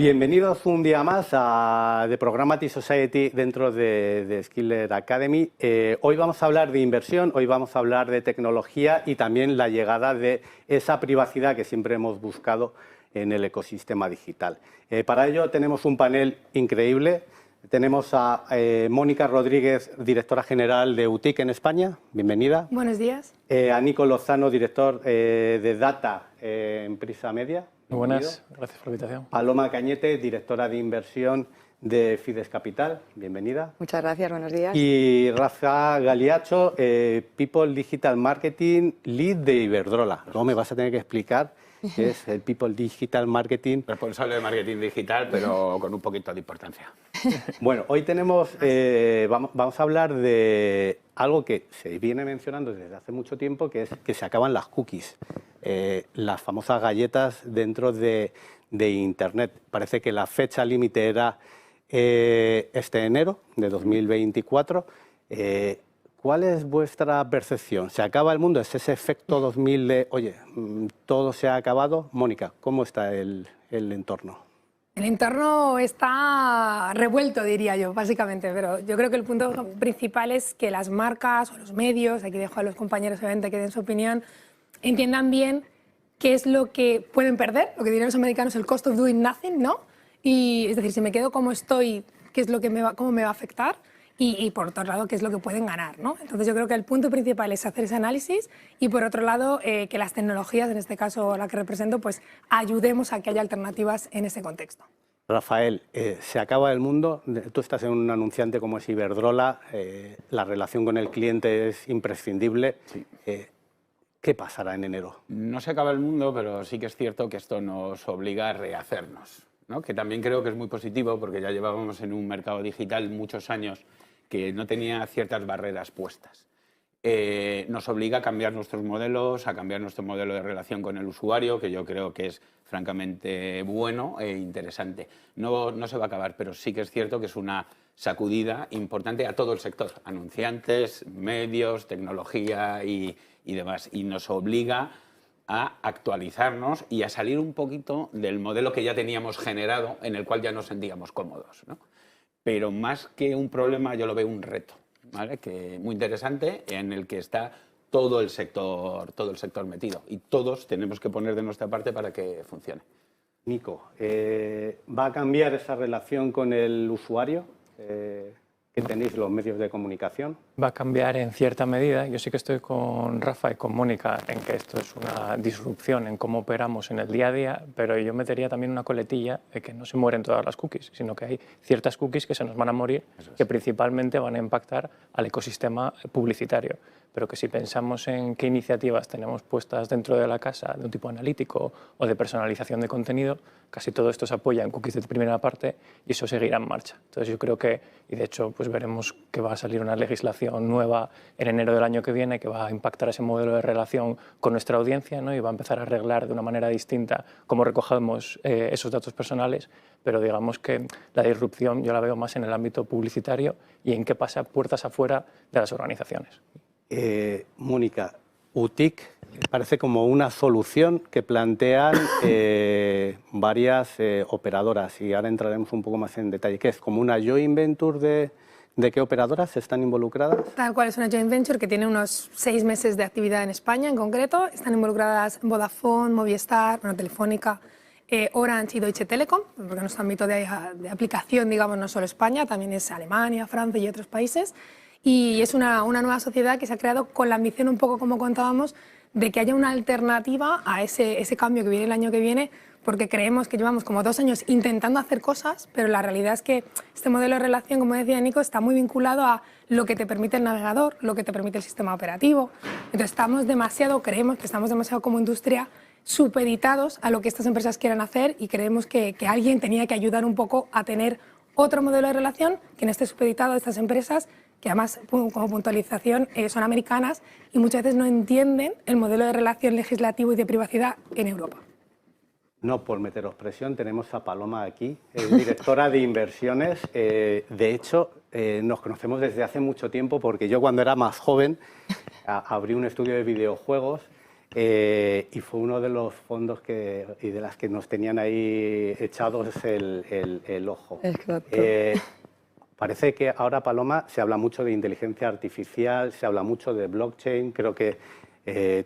Bienvenidos un día más a The Programmatic Society dentro de Skiller Academy. Hoy vamos a hablar de inversión, hoy vamos a hablar de tecnología y también la llegada de esa privacidad que siempre hemos buscado en el ecosistema digital. Para ello tenemos un panel increíble. Tenemos a Mónica Rodríguez, directora general de UTIC en España. Bienvenida. Buenos días. A Nico Lozano, director de Data en Prisa Media. Muy buenas, gracias por la invitación. Paloma Cañete, directora de inversión de Fides Capital. Bienvenida. Muchas gracias, buenos días. Y Rafa Galiacho, People Digital Marketing Lead de Iberdrola. Luego me vas a tener que explicar qué es el People Digital Marketing. Responsable de marketing digital, pero con un poquito de importancia. Bueno, hoy tenemos, vamos a hablar de algo que se viene mencionando desde hace mucho tiempo, que es que se acaban las cookies, las famosas galletas dentro de Internet. Parece que la fecha límite era este enero de 2024. ¿Cuál es vuestra percepción? ¿Se acaba el mundo? ¿Es ese efecto 2000 de, oye, todo se ha acabado? Mónica, ¿cómo está el entorno? El entorno está revuelto, diría yo, básicamente, pero yo creo que el punto principal es que las marcas o los medios, aquí dejo a los compañeros obviamente que den su opinión, entiendan bien qué es lo que pueden perder, lo que dirían los americanos, el cost of doing nothing, ¿no? Y es decir, si me quedo como estoy, qué es lo que cómo me va a afectar y por otro lado, qué es lo que pueden ganar, ¿no? Entonces yo creo que el punto principal es hacer ese análisis y por otro lado, que las tecnologías, en este caso la que represento, pues ayudemos a que haya alternativas en ese contexto. Rafael, se acaba el mundo, tú estás en un anunciante como es Iberdrola, la relación con el cliente es imprescindible. Sí. ¿Qué pasará en enero? No se acaba el mundo, pero sí que es cierto que esto nos obliga a rehacernos, ¿no? Que también creo que es muy positivo porque ya llevábamos en un mercado digital muchos años que no tenía ciertas barreras puestas. Nos obliga a cambiar nuestros modelos, a cambiar nuestro modelo de relación con el usuario, que yo creo que es francamente bueno e interesante. No se va a acabar, pero sí que es cierto que es una sacudida importante a todo el sector, anunciantes, medios, tecnología y demás. Y nos obliga a actualizarnos y a salir un poquito del modelo que ya teníamos generado, en el cual ya nos sentíamos cómodos, ¿no? Pero más que un problema, yo lo veo un reto, ¿vale? Que muy interesante, en el que está todo el sector metido y todos tenemos que poner de nuestra parte para que funcione. Nico, ¿va a cambiar esa relación con el usuario que tenéis los medios de comunicación? Va a cambiar en cierta medida. Yo sí que estoy con Rafa y con Mónica en que esto es una disrupción en cómo operamos en el día a día, pero yo metería también una coletilla de que no se mueren todas las cookies, sino que hay ciertas cookies que se nos van a morir, que principalmente van a impactar al ecosistema publicitario. Pero que si pensamos en qué iniciativas tenemos puestas dentro de la casa de un tipo analítico o de personalización de contenido, casi todo esto se apoya en cookies de primera parte y eso seguirá en marcha. Entonces yo creo que, y de hecho pues veremos que va a salir una legislación nueva en enero del año que viene que va a impactar ese modelo de relación con nuestra audiencia, ¿no? Y va a empezar a arreglar de una manera distinta cómo recogemos esos datos personales, pero digamos que la disrupción yo la veo más en el ámbito publicitario y en qué pasa puertas afuera de las organizaciones. Mónica, UTIC parece como una solución que plantean varias operadoras y ahora entraremos un poco más en detalle. ¿Qué es? ¿Como una joint venture de qué operadoras están involucradas? Tal cual, es una joint venture que tiene unos 6 meses de actividad en España en concreto. Están involucradas Vodafone, Movistar, Telefónica, Orange y Deutsche Telekom, porque nuestro ámbito de aplicación, digamos, no solo España, también es Alemania, Francia y otros países. Y es una nueva sociedad que se ha creado con la ambición, un poco como contábamos, de que haya una alternativa a ese cambio que viene el año que viene, porque creemos que llevamos como 2 años intentando hacer cosas, pero la realidad es que este modelo de relación, como decía Nico, está muy vinculado a lo que te permite el navegador, lo que te permite el sistema operativo. Entonces creemos que estamos demasiado como industria supeditados a lo que estas empresas quieran hacer y creemos que alguien tenía que ayudar un poco a tener otro modelo de relación que no esté supeditado a estas empresas que además, como puntualización, son americanas y muchas veces no entienden el modelo de relación legislativo y de privacidad en Europa. No por meteros presión, tenemos a Paloma aquí, directora de inversiones. De hecho, nos conocemos desde hace mucho tiempo porque yo cuando era más joven abrí un estudio de videojuegos y fue uno de los fondos y de las que nos tenían ahí echados el ojo. Exacto. Parece que ahora, Paloma, se habla mucho de inteligencia artificial, se habla mucho de blockchain. Creo que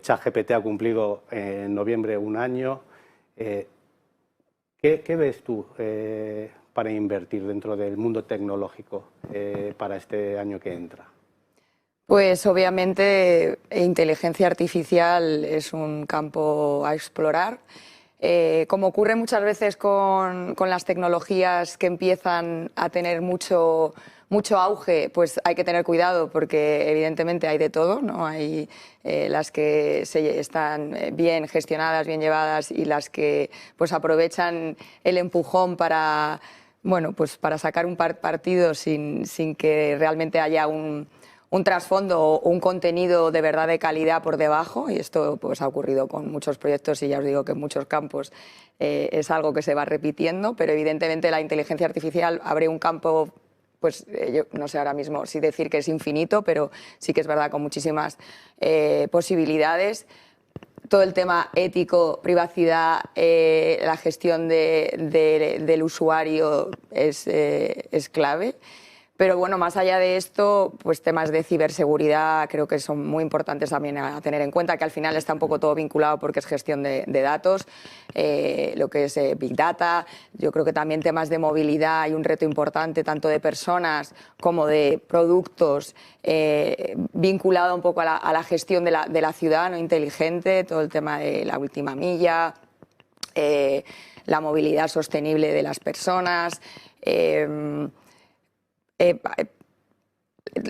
ChatGPT ha cumplido en noviembre un año. ¿Qué ves tú para invertir dentro del mundo tecnológico para este año que entra? Pues obviamente inteligencia artificial es un campo a explorar. Como ocurre muchas veces con las tecnologías que empiezan a tener mucho auge, pues hay que tener cuidado porque evidentemente hay de todo, ¿no? Hay las que están bien gestionadas, bien llevadas y las que pues aprovechan el empujón para, bueno, pues para sacar un partido sin que realmente haya un trasfondo o un contenido de verdad de calidad por debajo, y esto pues ha ocurrido con muchos proyectos y ya os digo que en muchos campos es algo que se va repitiendo, pero evidentemente la inteligencia artificial abre un campo, pues yo no sé ahora mismo si decir que es infinito, pero sí que es verdad con muchísimas posibilidades. Todo el tema ético, privacidad, la gestión del usuario es clave. Pero bueno, más allá de esto, pues temas de ciberseguridad creo que son muy importantes también a tener en cuenta, que al final está un poco todo vinculado porque es gestión de datos, lo que es Big Data. Yo creo que también temas de movilidad hay un reto importante, tanto de personas como de productos, vinculado un poco a la gestión de la ciudad, ¿no? Inteligente, todo el tema de la última milla, la movilidad sostenible de las personas.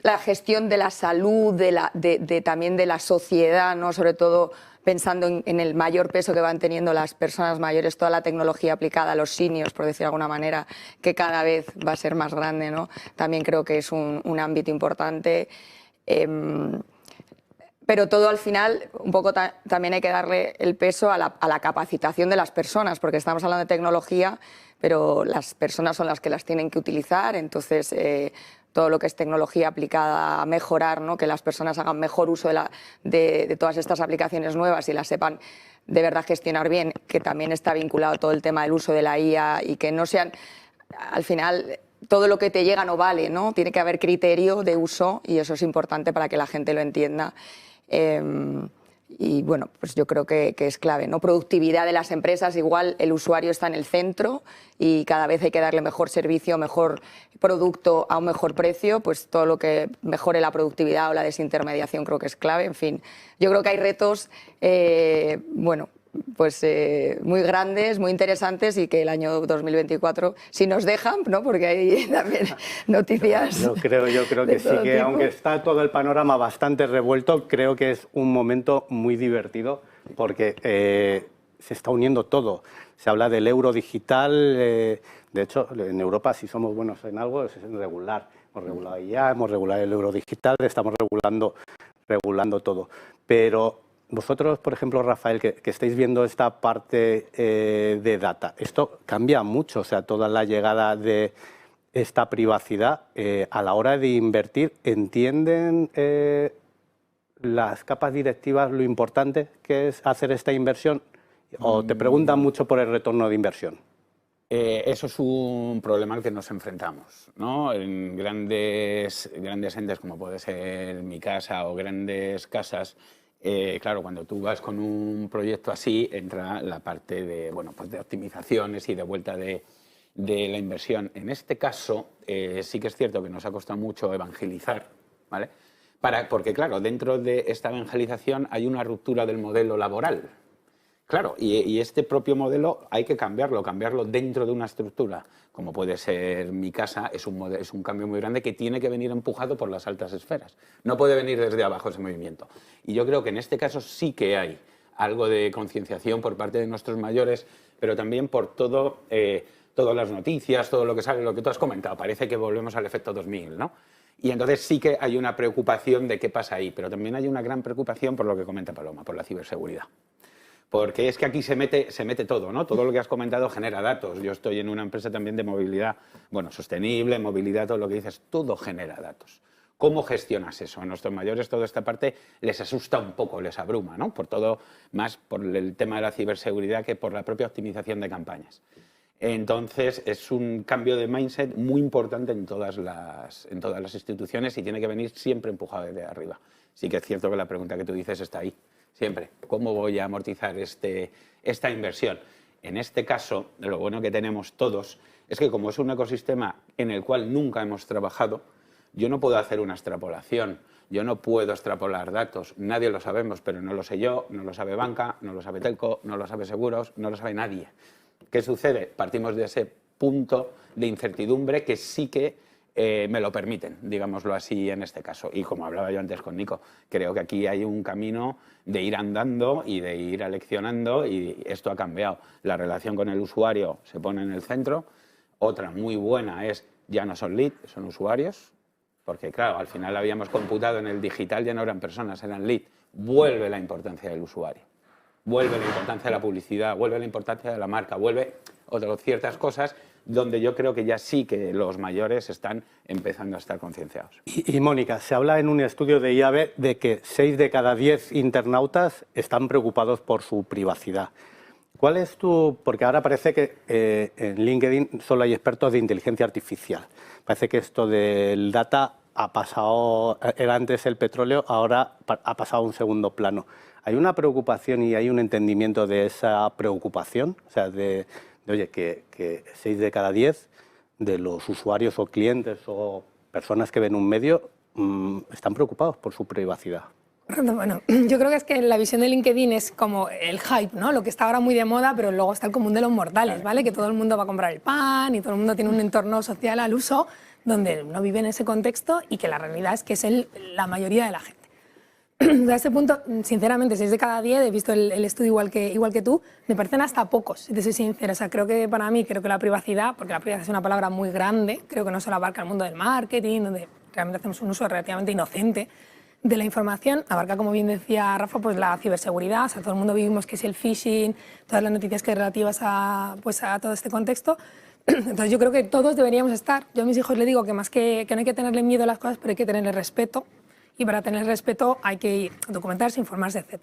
La gestión de la salud, también de la sociedad, ¿no? Sobre todo pensando en el mayor peso que van teniendo las personas mayores, toda la tecnología aplicada a los seniors, por decir de alguna manera, que cada vez va a ser más grande, ¿no? También creo que es un ámbito importante. Pero todo al final, un poco también hay que darle el peso a la capacitación de las personas, porque estamos hablando de tecnología, pero las personas son las que las tienen que utilizar, entonces todo lo que es tecnología aplicada a mejorar, ¿no? Que las personas hagan mejor uso de todas estas aplicaciones nuevas y las sepan de verdad gestionar bien, que también está vinculado a todo el tema del uso de la IA y que no sean, al final, todo lo que te llega no vale, ¿no? Tiene que haber criterio de uso y eso es importante para que la gente lo entienda. Y bueno, pues yo creo que es clave, ¿no? Productividad de las empresas, igual el usuario está en el centro y cada vez hay que darle mejor servicio, mejor producto a un mejor precio, pues todo lo que mejore la productividad o la desintermediación creo que es clave. En fin, yo creo que hay retos, bueno, pues muy grandes, muy interesantes y que el año 2024, si nos dejan, ¿no? Porque hay también noticias. Yo creo que sí, que aunque está todo el panorama bastante revuelto, creo que es un momento muy divertido porque se está uniendo todo. Se habla del euro digital, de hecho, en Europa si somos buenos en algo es en regular. Hemos regulado ya, hemos regulado el euro digital, estamos regulando todo. Pero vosotros, por ejemplo, Rafael, que estáis viendo esta parte de data, esto cambia mucho, o sea, toda la llegada de esta privacidad a la hora de invertir, ¿entienden las capas directivas lo importante que es hacer esta inversión? ¿O te preguntan mucho por el retorno de inversión? Eso es un problema al que nos enfrentamos, ¿no? En grandes entes como puede ser mi casa o grandes casas. Claro, cuando tú vas con un proyecto así, entra la parte de, bueno, pues de optimizaciones y de vuelta de la inversión. En este caso, sí que es cierto que nos ha costado mucho evangelizar, ¿vale? Porque, claro, dentro de esta evangelización hay una ruptura del modelo laboral. Claro, y este propio modelo hay que cambiarlo dentro de una estructura, como puede ser mi casa, es un cambio muy grande que tiene que venir empujado por las altas esferas. No puede venir desde abajo ese movimiento. Y yo creo que en este caso sí que hay algo de concienciación por parte de nuestros mayores, pero también por todas las noticias, todo lo que sale, lo que tú has comentado. Parece que volvemos al efecto 2000, ¿no? Y entonces sí que hay una preocupación de qué pasa ahí, pero también hay una gran preocupación por lo que comenta Paloma, por la ciberseguridad. Porque es que aquí se mete todo, ¿no? Todo lo que has comentado genera datos. Yo estoy en una empresa también de movilidad, bueno, sostenible, movilidad, todo lo que dices, todo genera datos. ¿Cómo gestionas eso? A nuestros mayores toda esta parte les asusta un poco, les abruma, ¿no? Por todo, más por el tema de la ciberseguridad que por la propia optimización de campañas. Entonces, es un cambio de mindset muy importante en todas las instituciones y tiene que venir siempre empujado desde arriba. Sí que es cierto que la pregunta que tú dices está ahí, siempre. ¿Cómo voy a amortizar esta inversión? En este caso, lo bueno que tenemos todos es que como es un ecosistema en el cual nunca hemos trabajado, yo no puedo hacer una extrapolación, yo no puedo extrapolar datos, nadie lo sabemos, pero no lo sé yo, no lo sabe banca, no lo sabe telco, no lo sabe seguros, no lo sabe nadie. ¿Qué sucede? Partimos de ese punto de incertidumbre que sí que me lo permiten, digámoslo así en este caso. Y como hablaba yo antes con Nico, creo que aquí hay un camino de ir andando y de ir aleccionando y esto ha cambiado. La relación con el usuario se pone en el centro. Otra muy buena es, ya no son leads, son usuarios. Porque, claro, al final habíamos computado en el digital, ya no eran personas, eran lead. Vuelve la importancia del usuario, vuelve la importancia de la publicidad, vuelve la importancia de la marca, vuelve otras ciertas cosas donde yo creo que ya sí que los mayores están empezando a estar concienciados. Y Mónica, se habla en un estudio de IAB de que 6 de cada 10 internautas están preocupados por su privacidad. ¿Cuál es porque ahora parece que en LinkedIn solo hay expertos de inteligencia artificial. Parece que esto del data ha pasado, era antes el petróleo, ahora ha pasado a un segundo plano. ¿Hay una preocupación y hay un entendimiento de esa preocupación? O sea, oye, que 6 de cada 10 de los usuarios o clientes o personas que ven un medio están preocupados por su privacidad. Bueno, yo creo que es que la visión de LinkedIn es como el hype, ¿no? Lo que está ahora muy de moda, pero luego está el común de los mortales, ¿vale? Que todo el mundo va a comprar el pan y todo el mundo tiene un entorno social al uso donde no vive en ese contexto y que la realidad es que es la mayoría de la gente. A ese punto, sinceramente, 6 de cada 10, he visto el estudio igual que tú, me parecen hasta pocos, si te soy sincera. O sea, creo que para mí, creo que la privacidad, porque la privacidad es una palabra muy grande, creo que no solo abarca el mundo del marketing, donde realmente hacemos un uso relativamente inocente de la información, abarca, como bien decía Rafa, pues la ciberseguridad. O sea, todo el mundo vivimos que es el phishing, todas las noticias que relativas a todo este contexto. Entonces yo creo que todos deberíamos estar. Yo a mis hijos les digo que más que no hay que tenerle miedo a las cosas, pero hay que tenerle respeto. Y para tener respeto hay que documentarse, informarse, etc.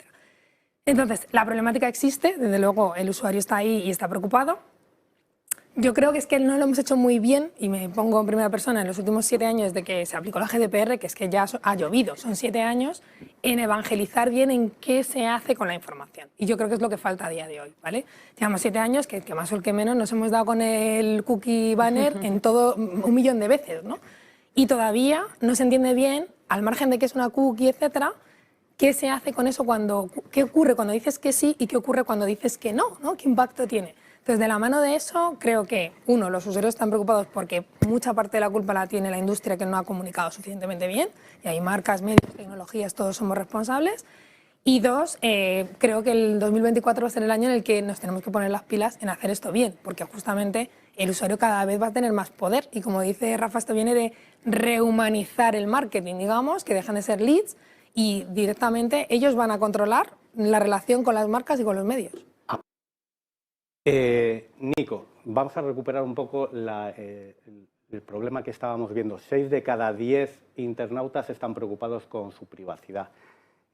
Entonces, la problemática existe, desde luego el usuario está ahí y está preocupado. Yo creo que es que no lo hemos hecho muy bien, y me pongo en primera persona, en los últimos 7 años de que se aplicó la GDPR, que es que ya ha llovido, son 7 años, en evangelizar bien en qué se hace con la información. Y yo creo que es lo que falta a día de hoy, ¿vale? Llevamos 7 años que más o el que menos nos hemos dado con el cookie banner en todo 1.000.000 de veces, ¿no? Y todavía no se entiende bien, al margen de que es una cookie, etcétera, qué se hace con eso, qué ocurre cuando dices que sí y qué ocurre cuando dices que no, ¿no? ¿Qué impacto tiene? Entonces, de la mano de eso, creo que, uno, los usuarios están preocupados porque mucha parte de la culpa la tiene la industria, que no ha comunicado suficientemente bien, y hay marcas, medios, tecnologías, todos somos responsables. Y dos, creo que el 2024 va a ser el año en el que nos tenemos que poner las pilas en hacer esto bien, porque justamente el usuario cada vez va a tener más poder. Y como dice Rafa, esto viene de rehumanizar el marketing, digamos, que dejan de ser leads y directamente ellos van a controlar la relación con las marcas y con los medios. Nico, vamos a recuperar un poco el problema que estábamos viendo. 6 de cada 10 internautas están preocupados con su privacidad.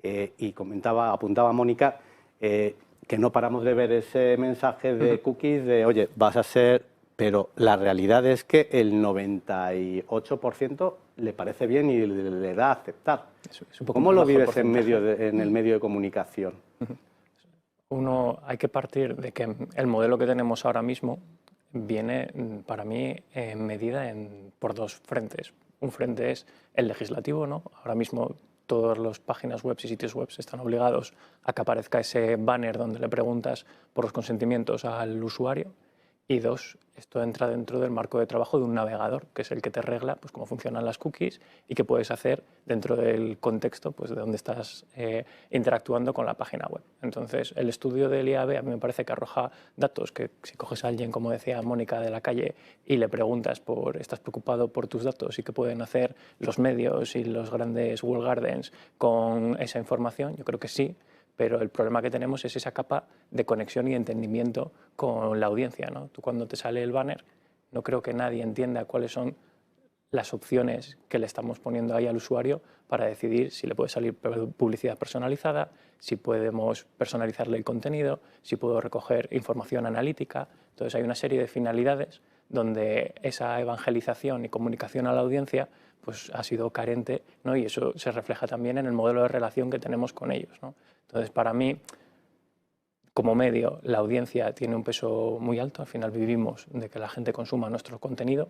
Y apuntaba Mónica, que no paramos de ver ese mensaje de cookies de, oye, vas a ser... Pero la realidad es que el 98% le parece bien y le da a aceptar. ¿Cómo lo vives en el medio de comunicación? Uno, hay que partir de que el modelo que tenemos ahora mismo viene, para mí, medida por 2 frentes. Un frente es el legislativo, ¿no? Ahora mismo todas las páginas web y sitios web están obligados a que aparezca ese banner donde le preguntas por los consentimientos al usuario. Y 2, esto entra dentro del marco de trabajo de un navegador, que es el que te regla pues, cómo funcionan las cookies y qué puedes hacer dentro del contexto pues, de donde estás interactuando con la página web. Entonces, el estudio del IAB a mí me parece que arroja datos que si coges a alguien, como decía Mónica, de la calle y le preguntas estás preocupado por tus datos y qué pueden hacer los medios y los grandes walled gardens con esa información, yo creo que sí. Pero el problema que tenemos es esa capa de conexión y entendimiento con la audiencia, ¿no? Tú cuando te sale el banner, no creo que nadie entienda cuáles son las opciones que le estamos poniendo ahí al usuario para decidir si le puede salir publicidad personalizada, si podemos personalizarle el contenido, si puedo recoger información analítica. Entonces hay una serie de finalidades donde esa evangelización y comunicación a la audiencia pues, ha sido carente, ¿no? Y eso se refleja también en el modelo de relación que tenemos con ellos, ¿no? Entonces, para mí, como medio, la audiencia tiene un peso muy alto. Al final vivimos de que la gente consuma nuestro contenido.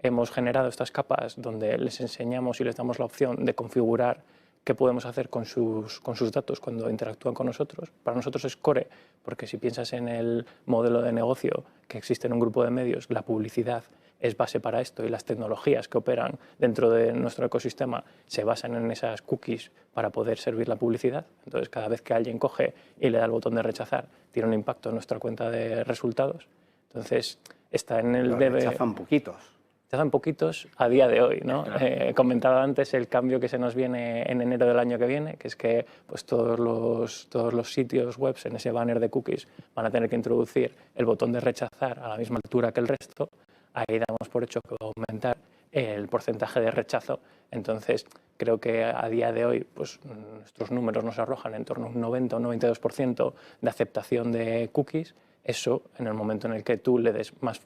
Hemos generado estas capas donde les enseñamos y les damos la opción de configurar qué podemos hacer con sus datos cuando interactúan con nosotros. Para nosotros es core, porque si piensas en el modelo de negocio que existe en un grupo de medios, la publicidad es base para esto y las tecnologías que operan dentro de nuestro ecosistema se basan en esas cookies para poder servir la publicidad. Entonces, cada vez que alguien coge y le da el botón de rechazar, tiene un impacto en nuestra cuenta de resultados. Entonces, está en el debe... Rechazan poquitos. Rechazan poquitos a día de hoy, ¿no? Claro. Comentaba antes el cambio que se nos viene en enero del año que viene, que es que pues, todos los sitios web en ese banner de cookies van a tener que introducir el botón de rechazar a la misma altura que el resto. Ahí damos por hecho que va a aumentar el porcentaje de rechazo. Entonces, creo que a día de hoy pues, nuestros números nos arrojan en torno a un 90 o 92% de aceptación de cookies. Eso, en el momento en el que tú le des más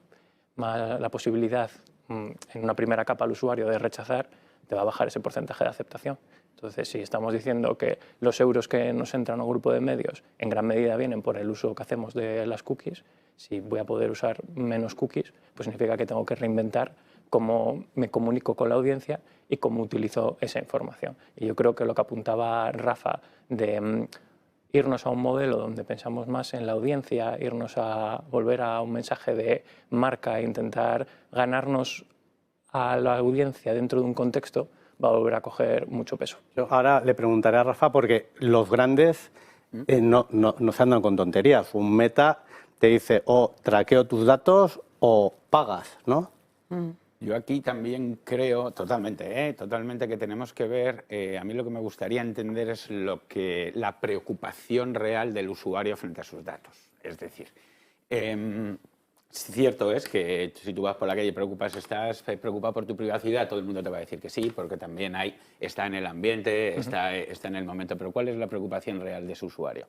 la posibilidad en una primera capa al usuario de rechazar, te va a bajar ese porcentaje de aceptación. Entonces, si estamos diciendo que los euros que nos entran a un grupo de medios en gran medida vienen por el uso que hacemos de las cookies, si voy a poder usar menos cookies, pues significa que tengo que reinventar cómo me comunico con la audiencia y cómo utilizo esa información. Y yo creo que lo que apuntaba Rafa de irnos a un modelo donde pensamos más en la audiencia, irnos a volver a un mensaje de marca e intentar ganarnos a la audiencia dentro de un contexto, va a volver a coger mucho peso. Yo ahora le preguntaré a Rafa porque los grandes no se andan con tonterías. Un Meta te dice o traqueo tus datos o pagas, ¿no? Yo aquí también creo totalmente que tenemos que ver, a mí lo que me gustaría entender es la preocupación real del usuario frente a sus datos. Es decir, cierto es que si tú vas por la calle y estás preocupado por tu privacidad, todo el mundo te va a decir que sí, porque también está en el ambiente, está en el momento. Pero ¿cuál es la preocupación real de su usuario?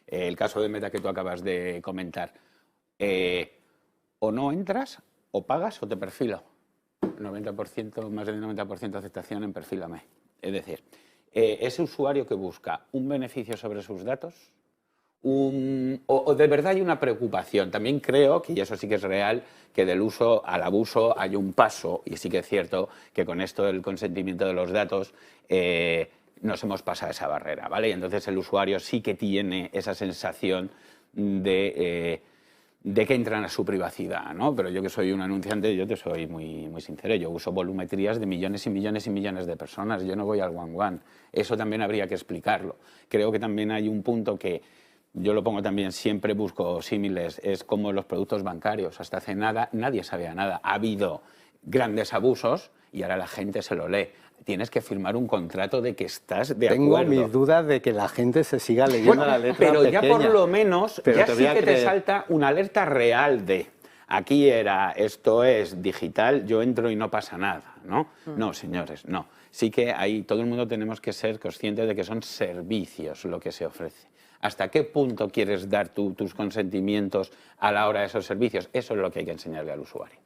El caso de Meta que tú acabas de comentar. O no entras, o pagas, o te perfilo. 90%, más del 90% de aceptación en perfílame. Es decir, ese usuario que busca un beneficio sobre sus datos, o de verdad hay una preocupación. También creo que, y eso sí que es real, que del uso al abuso hay un paso, y sí que es cierto que con esto del consentimiento de los datos nos hemos pasado esa barrera, ¿vale? Y entonces el usuario sí que tiene esa sensación de que entran a su privacidad, ¿no? Pero yo que soy un anunciante, yo te soy muy sincero, yo uso volumetrías de millones y millones y millones de personas, yo no voy al one-one. Eso también habría que explicarlo. Creo que también hay un punto que yo lo pongo también, siempre busco símiles, es como los productos bancarios. Hasta hace nada nadie sabía nada. Ha habido grandes abusos y ahora la gente se lo lee. Tienes que firmar un contrato de que estás de acuerdo. Tengo mis dudas de que la gente se siga leyendo la letra pero pequeña. Ya por lo menos, pero ya te sí voy a que te creer. salta una alerta real de aquí esto es digital, yo entro y no pasa nada, ¿no? No, señores, no. Sí que ahí todo el mundo tenemos que ser conscientes de que son servicios lo que se ofrece. ¿Hasta qué punto quieres dar tus consentimientos a la hora de esos servicios? Eso es lo que hay que enseñarle al usuario.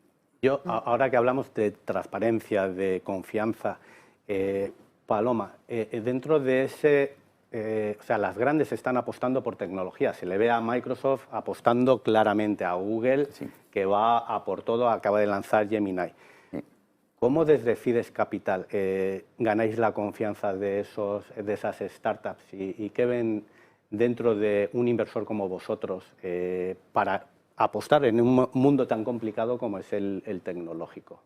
Yo, ahora que hablamos de transparencia, de confianza, Paloma, dentro de ese, o sea, las grandes están apostando por tecnología. Se le ve a Microsoft apostando claramente, a Google, Sí. que va a por todo, acaba de lanzar Gemini. ¿Cómo desde Fides Capital ganáis la confianza de esas startups y qué ven dentro de un inversor como vosotros para apostar en un mundo tan complicado como es el tecnológico?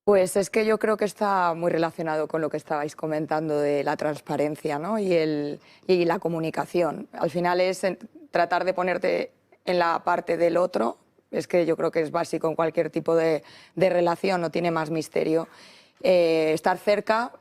Pues es que yo creo que está muy relacionado con lo que estabais comentando de la transparencia, ¿no? y la comunicación. Al final es tratar de ponerte en la parte del otro. Es que yo creo que es básico en cualquier tipo de relación, no tiene más misterio. Estar cerca,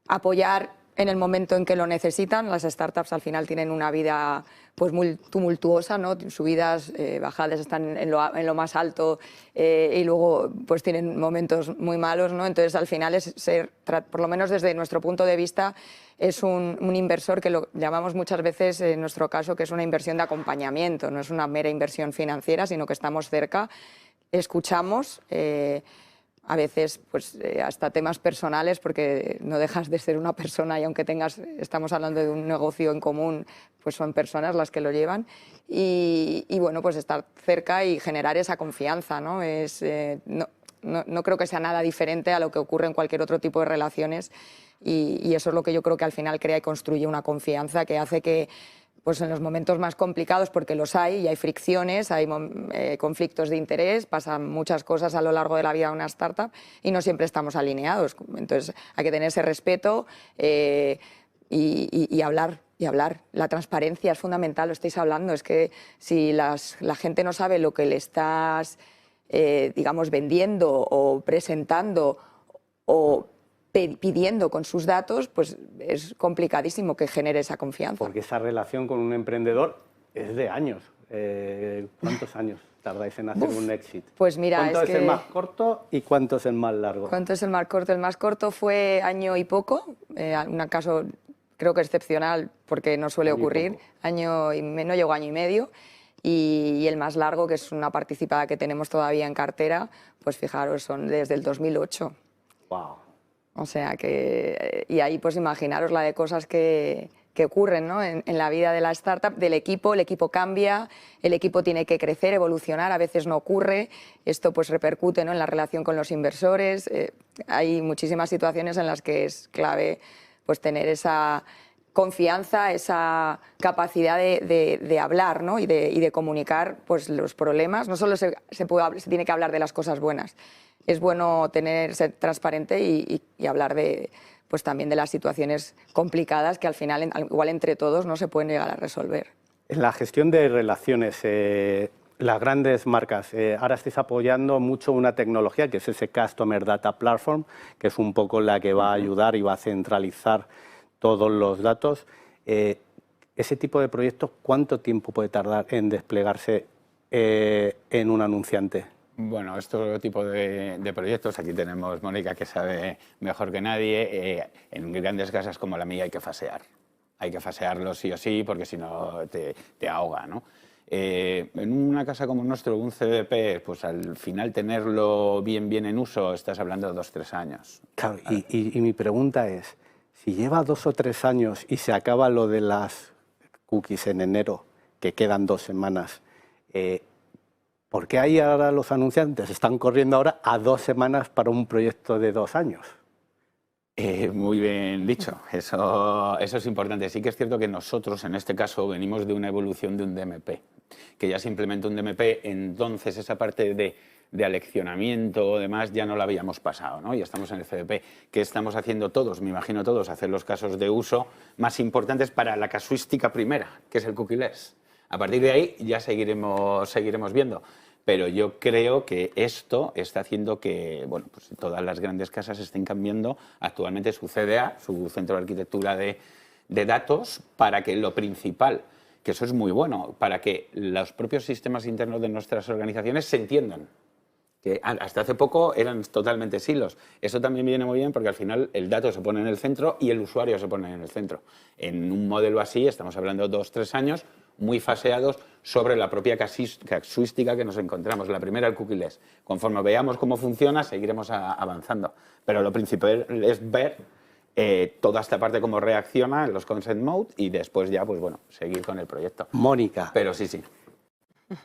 apoyar en el momento en que lo necesitan. Las startups al final tienen una vida pues muy tumultuosa, ¿no? Subidas, bajadas, están en lo más alto y luego pues tienen momentos muy malos, ¿no? Entonces al final es ser, por lo menos desde nuestro punto de vista, es un inversor que lo llamamos muchas veces, en nuestro caso, que es una inversión de acompañamiento, no es una mera inversión financiera, sino que estamos cerca, escuchamos, a veces pues, hasta temas personales, porque no dejas de ser una persona y aunque estamos hablando de un negocio en común, pues son personas las que lo llevan y bueno, pues estar cerca y generar esa confianza, ¿no? No creo que sea nada diferente a lo que ocurre en cualquier otro tipo de relaciones y eso es lo que yo creo que al final crea y construye una confianza que hace que pues en los momentos más complicados, porque los hay y hay fricciones, hay conflictos de interés, pasan muchas cosas a lo largo de la vida de una startup y no siempre estamos alineados. Entonces hay que tener ese respeto y hablar. Y hablar. La transparencia es fundamental, lo estáis hablando. Es que si la gente no sabe lo que le estás, digamos, vendiendo o presentando o pidiendo con sus datos, pues es complicadísimo que genere esa confianza. Porque esa relación con un emprendedor es de años. ¿Cuántos años tardáis en hacer un exit? Pues mira, ¿Cuánto es el más corto y cuánto es el más largo? ¿Cuánto es el más corto? El más corto fue año y poco, un caso creo que excepcional porque no suele ocurrir, no llegó año y medio. Y el más largo, que es una participada que tenemos todavía en cartera, pues fijaros, son desde el 2008. ¡Wow! O sea que, y ahí pues imaginaros la de cosas que ocurren, ¿no? en la vida de la startup, del equipo. El equipo cambia, el equipo tiene que crecer, evolucionar, a veces no ocurre, esto pues repercute, ¿no? en la relación con los inversores. Hay muchísimas situaciones en las que es clave pues tener esa confianza, esa capacidad de hablar, ¿no? y de comunicar pues, los problemas. No solo se tiene que hablar de las cosas buenas, es bueno ser transparente y hablar pues también de las situaciones complicadas que al final, igual entre todos, no se pueden llegar a resolver. En la gestión de relaciones, las grandes marcas, ahora estáis apoyando mucho una tecnología que es ese Customer Data Platform, que es un poco la que va a ayudar y va a centralizar todos los datos. Ese tipo de proyectos, ¿cuánto tiempo puede tardar en desplegarse en un anunciante? Bueno, este tipo de proyectos, aquí tenemos Mónica que sabe mejor que nadie, en grandes casas como la mía hay que fasear. Hay que fasearlo sí o sí porque si no te ahoga, ¿no? En una casa como nuestro, un CDP, pues al final tenerlo bien en uso, estás hablando de 2 o 3 años. Claro, y mi pregunta es, si lleva 2 o 3 años y se acaba lo de las cookies en enero, que quedan 2 semanas, ¿por qué ahí ahora los anunciantes están corriendo ahora a 2 semanas para un proyecto de 2 años? Muy bien dicho, eso es importante. Sí que es cierto que nosotros, en este caso, venimos de una evolución de un DMP, que ya se implementó un DMP, entonces esa parte de aleccionamiento o demás ya no la habíamos pasado, ¿no? Y estamos en el CDP. ¿Qué estamos haciendo todos? Me imagino todos, hacer los casos de uso más importantes para la casuística primera, que es el cookieless. A partir de ahí ya seguiremos viendo. Pero yo creo que esto está haciendo que bueno, pues todas las grandes casas estén cambiando actualmente su CDA, su centro de arquitectura de datos, para que lo principal, que eso es muy bueno, para que los propios sistemas internos de nuestras organizaciones se entiendan. Que hasta hace poco eran totalmente silos. Eso también viene muy bien porque al final el dato se pone en el centro y el usuario se pone en el centro. En un modelo así, estamos hablando de 2 o 3 años, muy faseados sobre la propia casuística que nos encontramos. La primera, el cookieless. Conforme veamos cómo funciona, seguiremos avanzando. Pero lo principal es ver toda esta parte cómo reacciona en los consent mode y después ya, pues bueno, seguir con el proyecto. Mónica. Pero sí.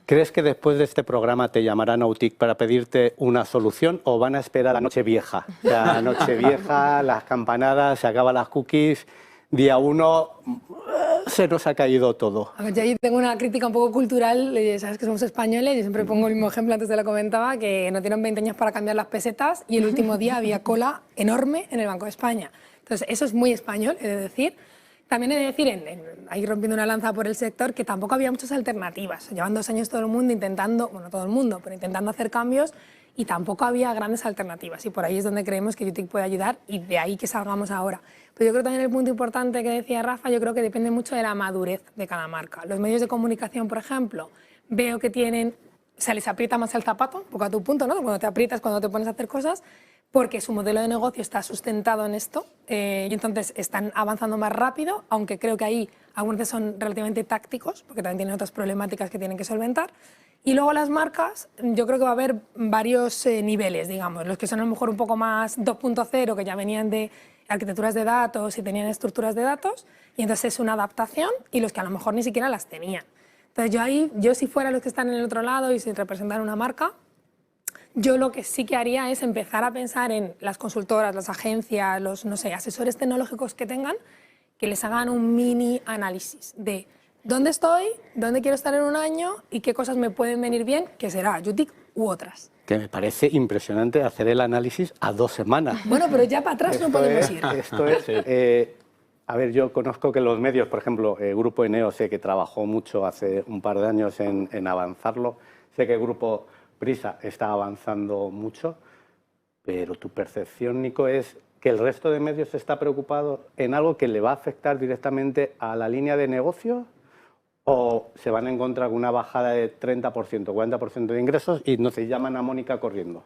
¿Crees que después de este programa te llamarán Autic para pedirte una solución o van a esperar a la noche vieja? La noche vieja, las campanadas, se acaban las cookies, día 1 se nos ha caído todo. A ver, yo ahí tengo una crítica un poco cultural, sabes que somos españoles, yo siempre pongo el mismo ejemplo, antes te lo comentaba, que no tienen 20 años para cambiar las pesetas y el último día había cola enorme en el Banco de España. Entonces, eso es muy español, he de decir. También he de decir, ahí rompiendo una lanza por el sector, que tampoco había muchas alternativas. Llevan 2 años todo el mundo intentando, bueno, todo el mundo, pero intentando hacer cambios y tampoco había grandes alternativas. Y por ahí es donde creemos que UTIC puede ayudar y de ahí que salgamos ahora. Pero yo creo también el punto importante que decía Rafa, yo creo que depende mucho de la madurez de cada marca. Los medios de comunicación, por ejemplo, veo que tienen, o sea, les aprieta más el zapato, un poco a tu punto, ¿no? Cuando te aprietas, cuando te pones a hacer cosas, porque su modelo de negocio está sustentado en esto y entonces están avanzando más rápido, aunque creo que ahí algunos veces son relativamente tácticos, porque también tienen otras problemáticas que tienen que solventar. Y luego las marcas, yo creo que va a haber varios niveles, digamos, los que son a lo mejor un poco más 2.0, que ya venían de arquitecturas de datos y tenían estructuras de datos, y entonces es una adaptación, y los que a lo mejor ni siquiera las tenían. Entonces yo si fuera los que están en el otro lado y si representan una marca, yo lo que sí que haría es empezar a pensar en las consultoras, las agencias, los, no sé, asesores tecnológicos que tengan, que les hagan un mini análisis de dónde estoy, dónde quiero estar en un año y qué cosas me pueden venir bien, que será UTIC u otras. Que me parece impresionante hacer el análisis a 2 semanas. Bueno, pero ya para atrás no podemos ir. Esto es, a ver, yo conozco que los medios, por ejemplo, el Grupo Eneo, sé que trabajó mucho hace un par de años en avanzarlo, sé que el Grupo Prisa está avanzando mucho, pero tu percepción, Nico, es que el resto de medios está preocupado en algo que le va a afectar directamente a la línea de negocio, o se van a encontrar con una bajada de 30%, 40% de ingresos y no se llaman a Mónica corriendo.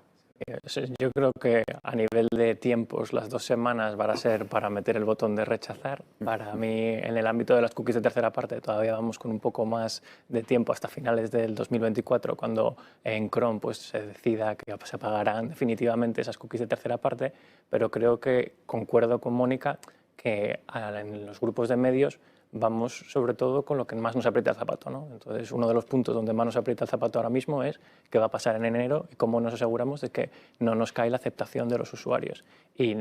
Yo creo que a nivel de tiempos las 2 semanas van a ser para meter el botón de rechazar. Para mí, en el ámbito de las cookies de tercera parte, todavía vamos con un poco más de tiempo hasta finales del 2024, cuando en Chrome pues, se decida que se apagarán definitivamente esas cookies de tercera parte, pero creo que concuerdo con Mónica que en los grupos de medios vamos sobre todo con lo que más nos aprieta el zapato, ¿no? Entonces, uno de los puntos donde más nos aprieta el zapato ahora mismo es qué va a pasar en enero y cómo nos aseguramos de que no nos cae la aceptación de los usuarios. Y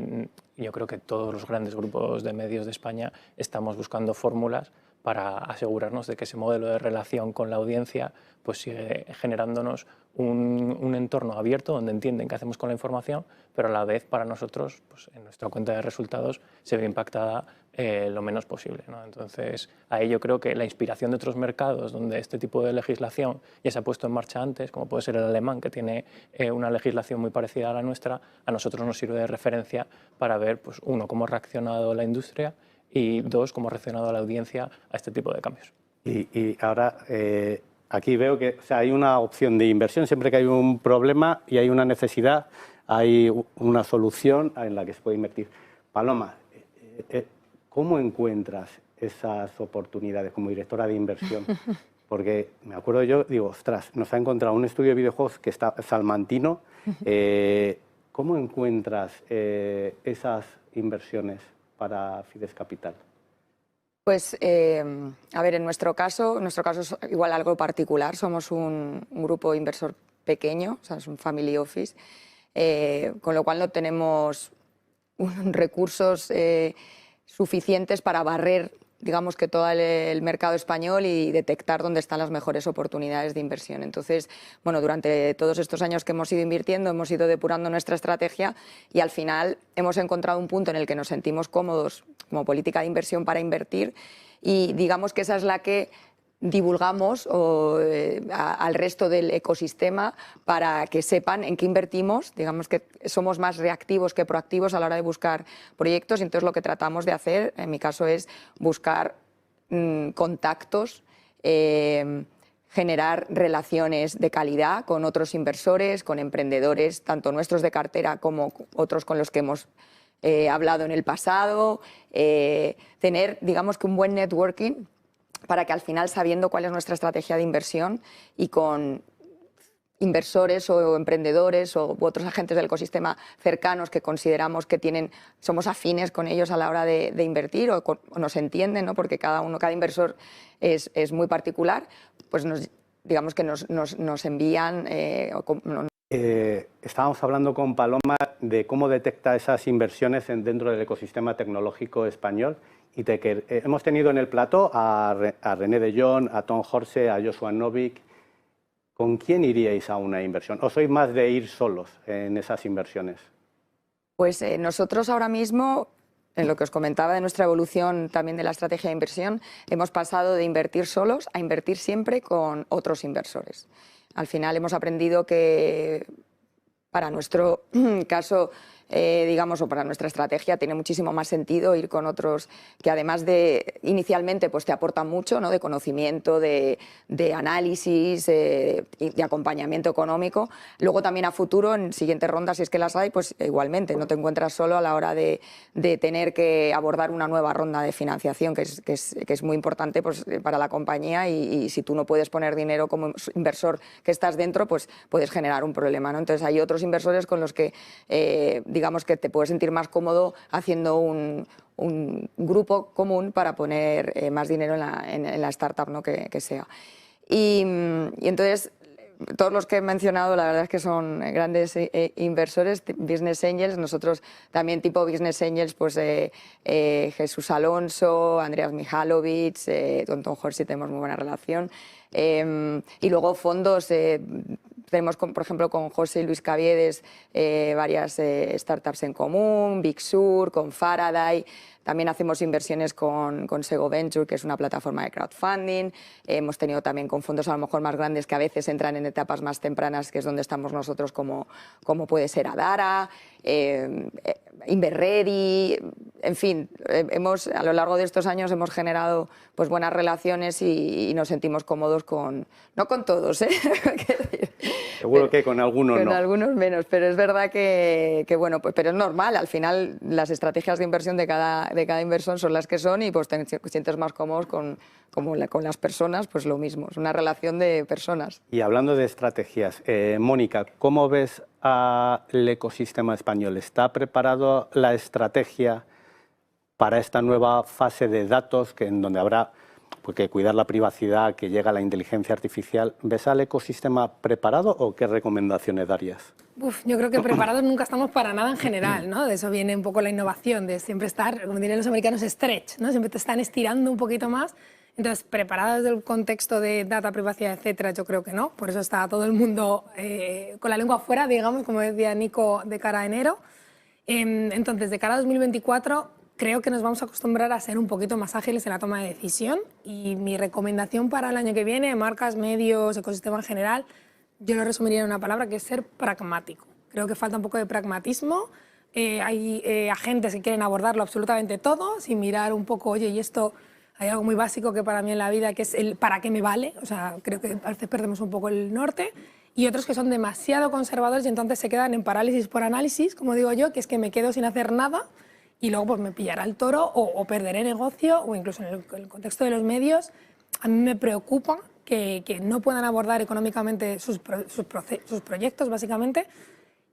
yo creo que todos los grandes grupos de medios de España estamos buscando fórmulas para asegurarnos de que ese modelo de relación con la audiencia pues sigue generándonos un entorno abierto donde entienden qué hacemos con la información, pero a la vez para nosotros, pues, en nuestra cuenta de resultados, se ve impactada lo menos posible, ¿no? Entonces, ahí yo creo que la inspiración de otros mercados donde este tipo de legislación ya se ha puesto en marcha antes, como puede ser el alemán, que tiene una legislación muy parecida a la nuestra, a nosotros nos sirve de referencia para ver, pues, uno, cómo ha reaccionado la industria y 2, cómo ha reaccionado la audiencia a este tipo de cambios. Y ahora, aquí veo que, o sea, hay una opción de inversión, siempre que hay un problema y hay una necesidad, hay una solución en la que se puede invertir. Paloma, ¿cómo encuentras esas oportunidades como directora de inversión? Porque me acuerdo yo, digo, ostras, nos ha encontrado un estudio de videojuegos que está salmantino. ¿Cómo encuentras esas inversiones para Fides Capital? Pues, a ver, en nuestro caso es igual algo particular. Somos un grupo inversor pequeño, o sea, es un family office, con lo cual no tenemos recursos suficientes para barrer, digamos, que todo el mercado español y detectar dónde están las mejores oportunidades de inversión. Entonces, bueno, durante todos estos años que hemos ido invirtiendo, hemos ido depurando nuestra estrategia y al final hemos encontrado un punto en el que nos sentimos cómodos como política de inversión para invertir y digamos que esa es la que divulgamos al resto del ecosistema para que sepan en qué invertimos. Digamos que somos más reactivos que proactivos a la hora de buscar proyectos y entonces lo que tratamos de hacer, en mi caso, es buscar contactos, generar relaciones de calidad con otros inversores, con emprendedores, tanto nuestros de cartera como otros con los que hemos hablado en el pasado, tener, digamos, que un buen networking para que al final, sabiendo cuál es nuestra estrategia de inversión y con inversores o emprendedores u otros agentes del ecosistema cercanos que consideramos que somos afines con ellos a la hora de invertir o nos entienden, ¿no? Porque cada inversor es muy particular, pues digamos que nos envían... Estábamos hablando con Paloma de cómo detecta esas inversiones dentro del ecosistema tecnológico español y de que hemos tenido en el plató a René de Jong, a Tom Horse, a Joshua Novik. ¿Con quién iríais a una inversión? ¿O sois más de ir solos en esas inversiones? Pues nosotros ahora mismo, en lo que os comentaba de nuestra evolución también de la estrategia de inversión, hemos pasado de invertir solos a invertir siempre con otros inversores. Al final hemos aprendido que para nuestro caso, digamos, o para nuestra estrategia, tiene muchísimo más sentido ir con otros que además de inicialmente pues te aportan mucho, ¿no? De conocimiento, de análisis, de acompañamiento económico. Luego también a futuro, en siguientes rondas, si es que las hay, pues igualmente no te encuentras solo a la hora de tener que abordar una nueva ronda de financiación, que es muy importante pues, para la compañía y si tú no puedes poner dinero como inversor que estás dentro, pues puedes generar un problema, ¿no? Entonces hay otros inversores con los que digamos que te puedes sentir más cómodo haciendo un grupo común para poner más dinero en la startup, ¿no? que sea. Y entonces, todos los que he mencionado, la verdad es que son grandes inversores, business angels. Nosotros también tipo business angels, pues Jesús Alonso, Andreas Mihalowicz, con Tom Horsey tenemos muy buena relación. Y luego fondos, tenemos por ejemplo con José y Luis Caviedes varias startups en común, Big Sur, con Faraday. También hacemos inversiones con Sego Venture, que es una plataforma de crowdfunding. Hemos tenido también con fondos a lo mejor más grandes que a veces entran en etapas más tempranas, que es donde estamos nosotros, como puede ser Adara, Inverready. En fin, a lo largo de estos años hemos generado pues, buenas relaciones y nos sentimos cómodos no con todos, Seguro que con algunos no. Con algunos menos, pero es verdad que bueno, pues, pero es normal. Al final las estrategias de inversión de cada inversor son las que son y pues te sientes más cómodos con las personas, pues lo mismo, es una relación de personas. Y hablando de estrategias, Mónica, ¿cómo ves al ecosistema español? ¿Está preparado la estrategia para esta nueva fase de datos en donde habrá que cuidar la privacidad, que llega la inteligencia artificial? ¿Ves al ecosistema preparado o qué recomendaciones darías? Yo creo que preparados nunca estamos para nada en general, ¿no? De eso viene un poco la innovación, de siempre estar, como dirían los americanos, stretch, ¿no? Siempre te están estirando un poquito más. Entonces, preparados desde el contexto de data, privacidad, etcétera, yo creo que no. Por eso está todo el mundo con la lengua afuera, digamos, como decía Nico, de cara a enero. Entonces, de cara a 2024, creo que nos vamos a acostumbrar a ser un poquito más ágiles en la toma de decisión y mi recomendación para el año que viene, marcas, medios, ecosistema en general, yo lo resumiría en una palabra que es ser pragmático. Creo que falta un poco de pragmatismo. Hay agentes que quieren abordarlo absolutamente todo sin mirar un poco, oye, y esto, hay algo muy básico que para mí en la vida que es el para qué me vale. O sea, creo que a veces perdemos un poco el norte. Y otros que son demasiado conservadores y entonces se quedan en parálisis por análisis, como digo yo, que es que me quedo sin hacer nada y luego pues me pillará el toro o perderé negocio, o incluso en el contexto de los medios, a mí me preocupa que no puedan abordar económicamente sus proyectos, básicamente,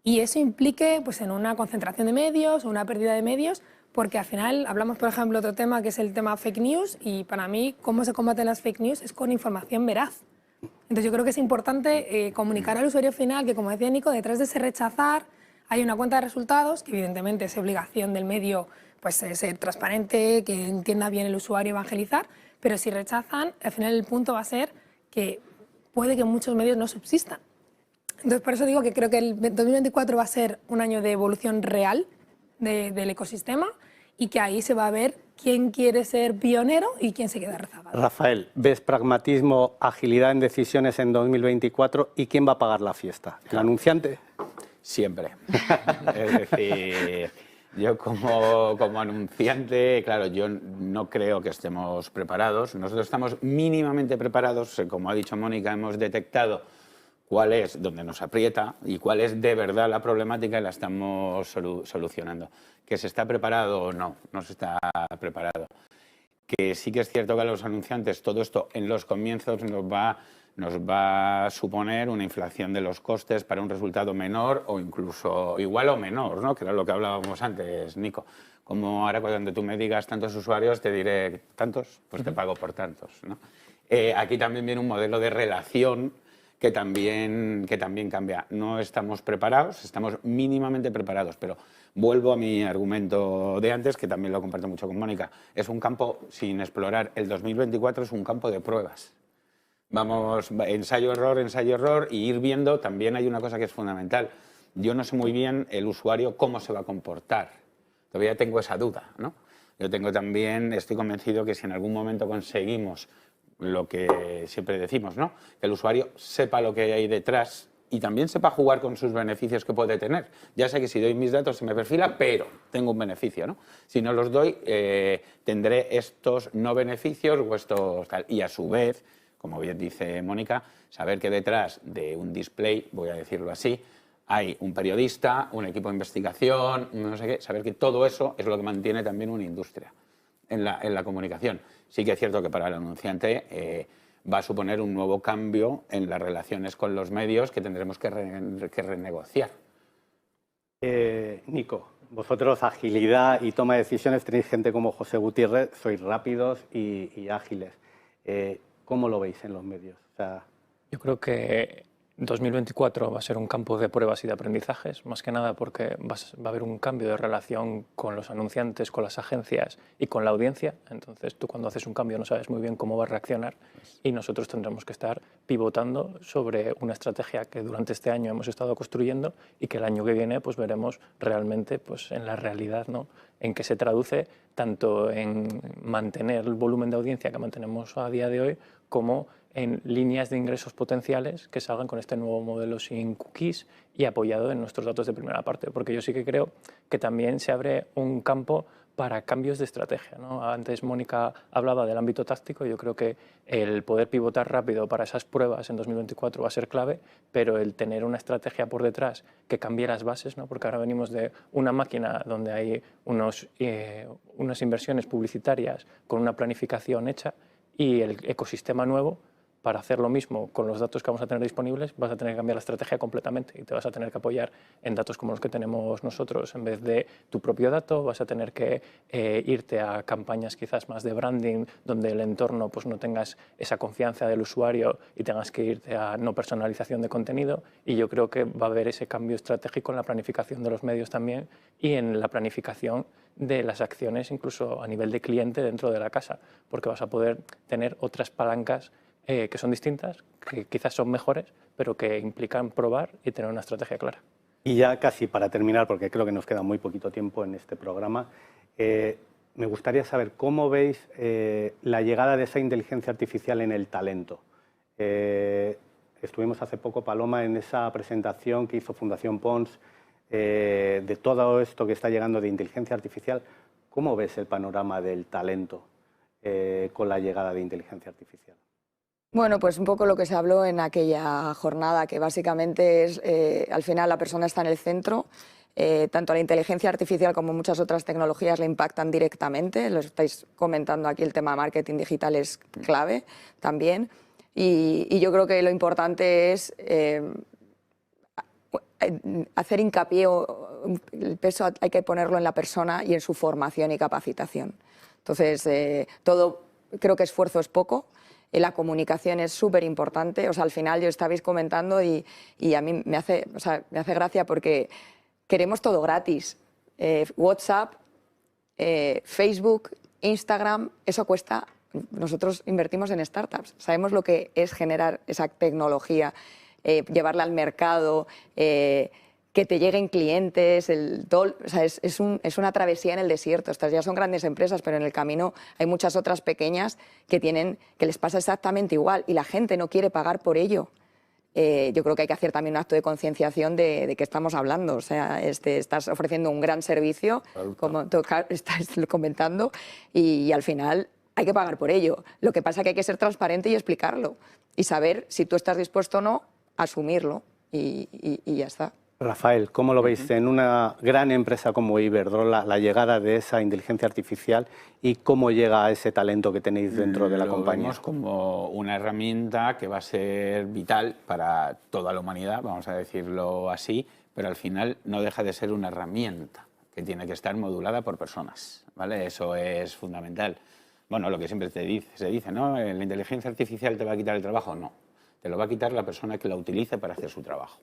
y eso implique pues, en una concentración de medios o una pérdida de medios, porque al final hablamos, por ejemplo, de otro tema que es el tema fake news, y para mí cómo se combaten las fake news es con información veraz. Entonces yo creo que es importante comunicar al usuario final que, como decía Nico, detrás de ese rechazar hay una cuenta de resultados, que evidentemente es obligación del medio pues, ser transparente, que entienda bien el usuario, evangelizar, pero si rechazan, al final el punto va a ser que puede que muchos medios no subsistan. Entonces por eso digo que creo que el 2024 va a ser un año de evolución real del ecosistema y que ahí se va a ver quién quiere ser pionero y quién se queda rezagado. Rafael, ¿ves pragmatismo, agilidad en decisiones en 2024 y quién va a pagar la fiesta? ¿El anunciante? Siempre. Es decir, yo como anunciante, claro, yo no creo que estemos preparados. Nosotros estamos mínimamente preparados. Como ha dicho Mónica, hemos detectado cuál es donde nos aprieta y cuál es de verdad la problemática y la estamos solucionando. ¿Que se está preparado o no? No se está preparado. Que sí que es cierto que a los anunciantes todo esto en los comienzos nos va a suponer una inflación de los costes para un resultado menor o incluso igual o menor, ¿no? Que era lo que hablábamos antes, Nico. Como ahora cuando tú me digas tantos usuarios te diré tantos, pues te pago por tantos, ¿no? Aquí también viene un modelo de relación que también cambia. No estamos preparados, estamos mínimamente preparados, pero vuelvo a mi argumento de antes, que también lo comparto mucho con Mónica. Es un campo sin explorar. El 2024 es un campo de pruebas. Vamos, ensayo-error, y ir viendo. También hay una cosa que es fundamental. Yo no sé muy bien el usuario cómo se va a comportar. Todavía tengo esa duda, ¿no? Yo estoy convencido que si en algún momento conseguimos lo que siempre decimos, ¿no? Que el usuario sepa lo que hay detrás y también sepa jugar con sus beneficios que puede tener. Ya sé que si doy mis datos se me perfila, pero tengo un beneficio, ¿no? Si no los doy, tendré estos no beneficios o estos tal. Y a su vez, como bien dice Mónica, saber que detrás de un display, voy a decirlo así, hay un periodista, un equipo de investigación, no sé qué, saber que todo eso es lo que mantiene también una industria en la comunicación. Sí que es cierto que para el anunciante va a suponer un nuevo cambio en las relaciones con los medios que tendremos que renegociar. Nico, vosotros agilidad y toma de decisiones, tenéis gente como José Gutiérrez, sois rápidos y ágiles. ¿Cómo lo veis en los medios? O sea, yo creo que 2024 va a ser un campo de pruebas y de aprendizajes, más que nada porque va a haber un cambio de relación con los anunciantes, con las agencias y con la audiencia. Entonces tú cuando haces un cambio no sabes muy bien cómo va a reaccionar y nosotros tendremos que estar pivotando sobre una estrategia que durante este año hemos estado construyendo y que el año que viene pues veremos realmente pues, en la realidad, ¿no? En qué se traduce tanto en mantener el volumen de audiencia que mantenemos a día de hoy como en líneas de ingresos potenciales que salgan con este nuevo modelo sin cookies y apoyado en nuestros datos de primera parte, porque yo sí que creo que también se abre un campo para cambios de estrategia, ¿no? Antes Mónica hablaba del ámbito táctico, yo creo que el poder pivotar rápido para esas pruebas en 2024 va a ser clave, pero el tener una estrategia por detrás que cambie las bases, ¿no? Porque ahora venimos de una máquina donde hay unas inversiones publicitarias con una planificación hecha y el ecosistema nuevo. Para hacer lo mismo con los datos que vamos a tener disponibles, vas a tener que cambiar la estrategia completamente y te vas a tener que apoyar en datos como los que tenemos nosotros. En vez de tu propio dato, vas a tener que irte a campañas quizás más de branding, donde el entorno pues, no tengas esa confianza del usuario y tengas que irte a no personalización de contenido. Y yo creo que va a haber ese cambio estratégico en la planificación de los medios también y en la planificación de las acciones, incluso a nivel de cliente dentro de la casa, porque vas a poder tener otras palancas que son distintas, que quizás son mejores, pero que implican probar y tener una estrategia clara. Y ya casi para terminar, porque creo que nos queda muy poquito tiempo en este programa, me gustaría saber cómo veis la llegada de esa inteligencia artificial en el talento. Estuvimos hace poco, Paloma, en esa presentación que hizo Fundación Pons de todo esto que está llegando de inteligencia artificial. ¿Cómo ves el panorama del talento con la llegada de inteligencia artificial? Bueno, pues un poco lo que se habló en aquella jornada, que básicamente es, al final la persona está en el centro, tanto la inteligencia artificial como muchas otras tecnologías le impactan directamente, lo estáis comentando aquí, el tema de marketing digital es clave también, y yo creo que lo importante es hacer hincapié, el peso hay que ponerlo en la persona y en su formación y capacitación. Entonces, creo que esfuerzo es poco. La comunicación es súper importante, o sea, al final yo estabais comentando y a mí me hace gracia porque queremos todo gratis. WhatsApp, Facebook, Instagram, eso cuesta. Nosotros invertimos en startups, sabemos lo que es generar esa tecnología, llevarla al mercado, que te lleguen clientes, o sea, es una travesía en el desierto. Estas ya son grandes empresas, pero en el camino hay muchas otras pequeñas que les pasa exactamente igual y la gente no quiere pagar por ello. Yo creo que hay que hacer también un acto de concienciación de qué estás hablando. O sea, estás ofreciendo un gran servicio, como tú estás comentando, y al final hay que pagar por ello. Lo que pasa es que hay que ser transparente y explicarlo y saber si tú estás dispuesto o no a asumirlo y ya está. Rafael, ¿cómo lo veis en una gran empresa como Iberdrola, la llegada de esa inteligencia artificial y cómo llega a ese talento que tenéis dentro de la compañía? Lo vemos como una herramienta que va a ser vital para toda la humanidad, vamos a decirlo así, pero al final no deja de ser una herramienta que tiene que estar modulada por personas, ¿vale? Eso es fundamental. Bueno, lo que siempre se dice, ¿no? ¿La inteligencia artificial te va a quitar el trabajo? No, te lo va a quitar la persona que la utilice para hacer su trabajo.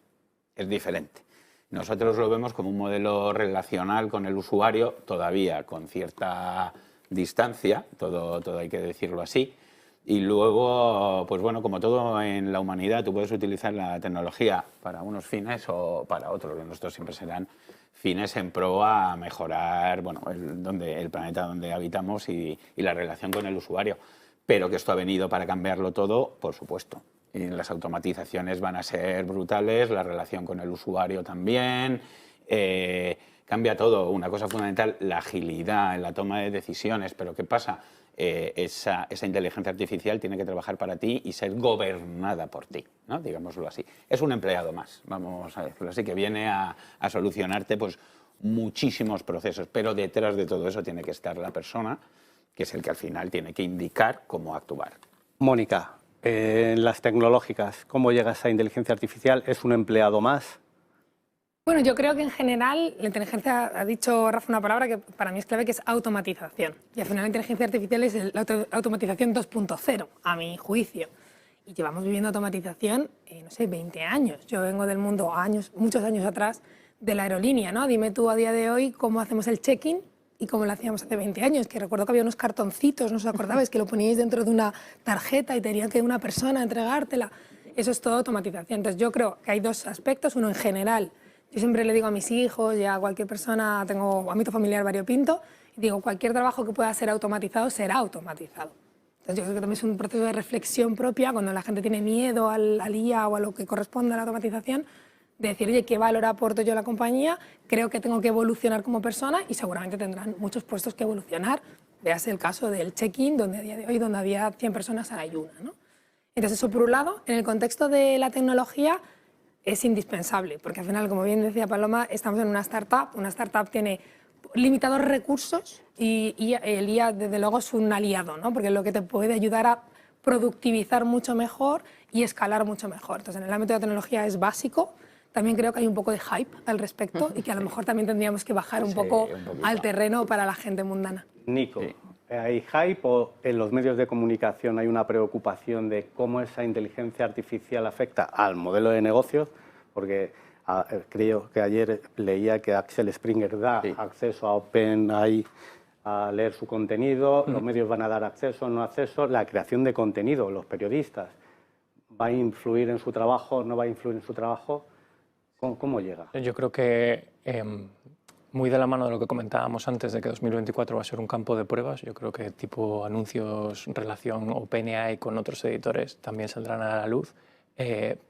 Es diferente. Nosotros lo vemos como un modelo relacional con el usuario, todavía con cierta distancia, todo hay que decirlo así. Y luego, pues bueno, como todo en la humanidad, tú puedes utilizar la tecnología para unos fines o para otros. Los nuestros siempre serán fines en pro a mejorar, bueno, el planeta donde habitamos y la relación con el usuario. Pero que esto ha venido para cambiarlo todo, por supuesto. Y las automatizaciones van a ser brutales, la relación con el usuario también. Cambia todo. Una cosa fundamental, la agilidad en la toma de decisiones. Pero ¿qué pasa? Esa inteligencia artificial tiene que trabajar para ti y ser gobernada por ti, ¿no? Digámoslo así. Es un empleado más, vamos a decirlo así, que viene a solucionarte pues, muchísimos procesos. Pero detrás de todo eso tiene que estar la persona, que es el que al final tiene que indicar cómo actuar. Mónica, en las tecnológicas, ¿cómo llega esa inteligencia artificial? ¿Es un empleado más? Bueno, yo creo que en general la inteligencia, ha dicho Rafa una palabra que para mí es clave, que es automatización. Y al final la inteligencia artificial es la automatización 2.0, a mi juicio. Y llevamos viviendo automatización, no sé, 20 años. Yo vengo del mundo muchos años atrás de la aerolínea, ¿no? Dime tú a día de hoy cómo hacemos el check-in y cómo lo hacíamos hace 20 años, que recuerdo que había unos cartoncitos, ¿no os acordabais? Que lo poníais dentro de una tarjeta y tenía que una persona entregártela. Eso es todo automatización. Entonces yo creo que hay dos aspectos. Uno, en general, yo siempre le digo a mis hijos y a cualquier persona, tengo ámbito familiar variopinto, y digo, cualquier trabajo que pueda ser automatizado será automatizado. Entonces yo creo que también es un proceso de reflexión propia cuando la gente tiene miedo al IA o a lo que corresponde a la automatización, de decir, oye, ¿qué valor aporto yo a la compañía? Creo que tengo que evolucionar como persona y seguramente tendrán muchos puestos que evolucionar. Véase el caso del check-in, donde a día de hoy donde había 100 personas ahora hay una, ¿no? Entonces eso por un lado. En el contexto de la tecnología, es indispensable, porque al final, como bien decía Paloma, estamos en una startup tiene limitados recursos y el IA desde luego es un aliado, ¿no? Porque es lo que te puede ayudar a productivizar mucho mejor y escalar mucho mejor. Entonces, en el ámbito de la tecnología es básico. También creo que hay un poco de hype al respecto y que a lo mejor también tendríamos que bajar un poco al terreno para la gente mundana. Nico, ¿hay hype o en los medios de comunicación hay una preocupación de cómo esa inteligencia artificial afecta al modelo de negocios? Porque creo que ayer leía que Axel Springer da acceso a OpenAI a leer su contenido, los medios van a dar acceso, no acceso, la creación de contenido, los periodistas, ¿va a influir en su trabajo, no va a influir en su trabajo? ¿Cómo llega? Yo creo que muy de la mano de lo que comentábamos antes de que 2024 va a ser un campo de pruebas, yo creo que tipo anuncios, relación OpenAI con otros editores también saldrán a la luz,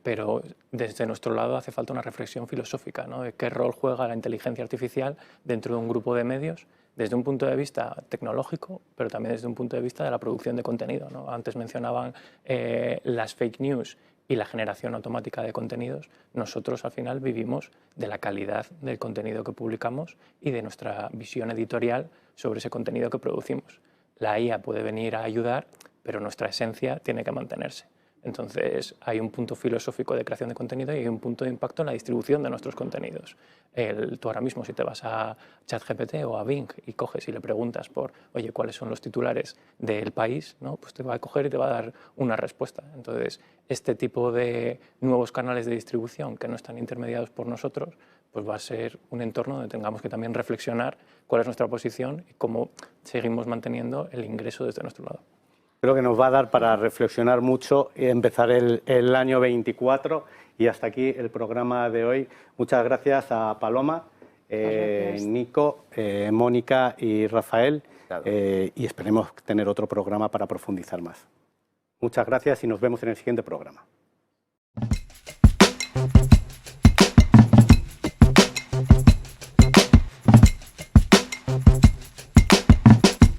pero desde nuestro lado hace falta una reflexión filosófica, ¿no? De qué rol juega la inteligencia artificial dentro de un grupo de medios, desde un punto de vista tecnológico, pero también desde un punto de vista de la producción de contenido, ¿no? Antes mencionaban las fake news y la generación automática de contenidos. Nosotros al final vivimos de la calidad del contenido que publicamos y de nuestra visión editorial sobre ese contenido que producimos. La IA puede venir a ayudar, pero nuestra esencia tiene que mantenerse. Entonces hay un punto filosófico de creación de contenido y hay un punto de impacto en la distribución de nuestros contenidos. Tú ahora mismo, si te vas a ChatGPT o a Bing y coges y le preguntas por, oye, ¿cuáles son los titulares del país?, ¿no? Pues te va a coger y te va a dar una respuesta. Entonces, este tipo de nuevos canales de distribución que no están intermediados por nosotros, pues va a ser un entorno donde tengamos que también reflexionar cuál es nuestra posición y cómo seguimos manteniendo el ingreso desde nuestro lado. Creo que nos va a dar para reflexionar mucho y empezar el año 24. Y hasta aquí el programa de hoy. Muchas gracias a Paloma, Nico, Mónica y Rafael. Claro. Y esperemos tener otro programa para profundizar más. Muchas gracias y nos vemos en el siguiente programa.